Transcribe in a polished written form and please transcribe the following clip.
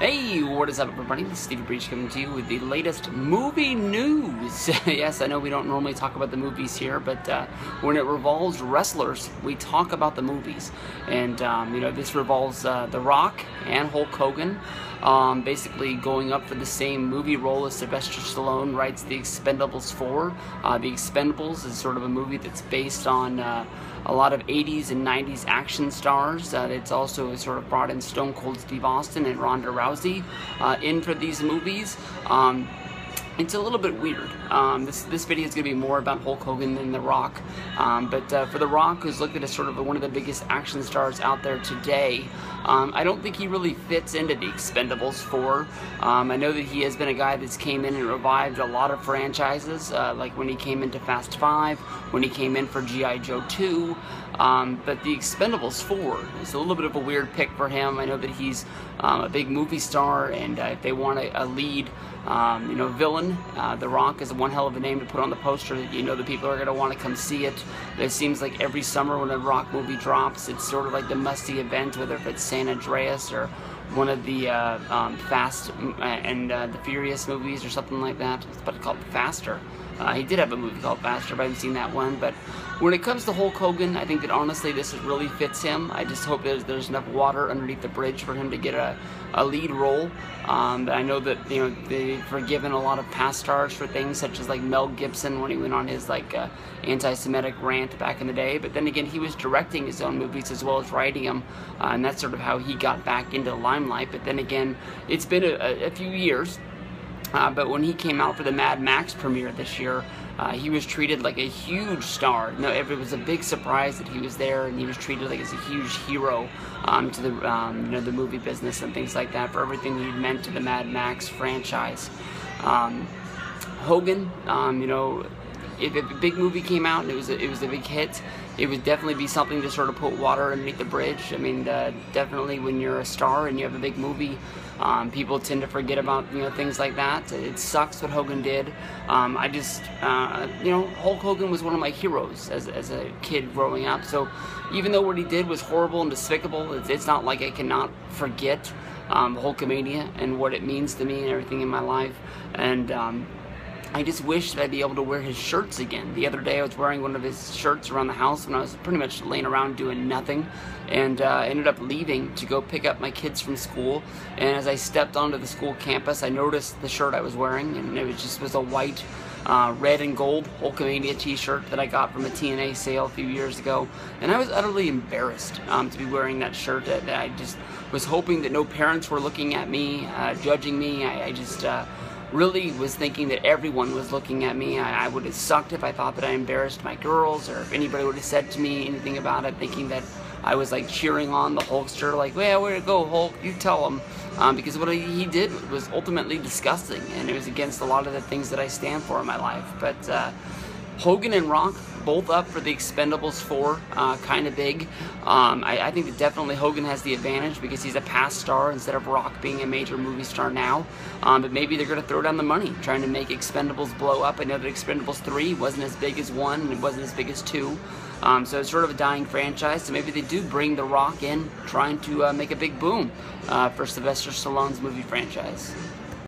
Hey, what is up, everybody? This is Stevie Breach coming to you with the latest movie news. Yes, I know we don't normally talk about the movies here, but when it revolves wrestlers, we talk about the movies. And, this revolves The Rock and Hulk Hogan, basically going up for the same movie role as Sylvester Stallone writes the Expendables 4. The Expendables is sort of a movie that's based on a lot of 80s and 90s action stars. It's also sort of brought in Stone Cold Steve Austin and Ronda Rousey in for these movies. It's a little bit weird. This video is going to be more about Hulk Hogan than The Rock. But for The Rock, who's looked at as sort of one of the biggest action stars out there today, I don't think he really fits into the Expendables 4. I know that he has been a guy that's came in and revived a lot of franchises, like when he came into Fast 5, when he came in for G.I. Joe 2. But the Expendables 4 is a little bit of a weird pick for him. I know that he's a big movie star, and if they want a lead villain, The Rock is one hell of a name to put on the poster that the people are going to want to come see it. It seems like every summer when a Rock movie drops, it's sort of like the must-see event, whether if it's San Andreas or one of the Fast and the Furious movies or something like that. It's about called Faster. He did have a movie called Faster, but I haven't seen that one. But when it comes to Hulk Hogan, I think that honestly this really fits him. I just hope that there's enough water underneath the bridge for him to get a lead role. I know that they've forgiven a lot of past stars for things such as like Mel Gibson when he went on his anti-Semitic rant back in the day. But then again, he was directing his own movies as well as writing them, and that's sort of how he got back into the limelight. But then again, it's been a few years. But when he came out for the Mad Max premiere this year, he was treated like a huge star. It was a big surprise that he was there, and he was treated like as a huge hero to the movie business and things like that for everything he meant to the Mad Max franchise. Hogan, if a big movie came out and it was a big hit, it would definitely be something to sort of put water underneath the bridge. I mean, definitely when you're a star and you have a big movie, people tend to forget about things like that. It sucks what Hogan did. Hulk Hogan was one of my heroes as a kid growing up. So even though what he did was horrible and despicable, it's not like I cannot forget Hulkamania and what it means to me and everything in my life. And I just wish that I'd be able to wear his shirts again. The other day I was wearing one of his shirts around the house when I was pretty much laying around doing nothing, and ended up leaving to go pick up my kids from school. And as I stepped onto the school campus, I noticed the shirt I was wearing, and it was a white, red and gold Hulkamania t-shirt that I got from a TNA sale a few years ago. And I was utterly embarrassed to be wearing that shirt. That I just was hoping that no parents were looking at me, judging me. I just really was thinking that everyone was looking at me. I would have sucked if I thought that I embarrassed my girls, or if anybody would have said to me anything about it, thinking that I was like cheering on the Hulkster, like, well, way to go, Hulk, you tell him. Because what he did was ultimately disgusting, and it was against a lot of the things that I stand for in my life. But Hogan and Rock both up for the Expendables 4, kind of big. I think that definitely Hogan has the advantage because he's a past star instead of Rock being a major movie star now. But maybe they're going to throw down the money, trying to make Expendables blow up. I know that Expendables 3 wasn't as big as 1, and it wasn't as big as 2. So it's sort of a dying franchise, so maybe they do bring The Rock in, trying to make a big boom for Sylvester Stallone's movie franchise.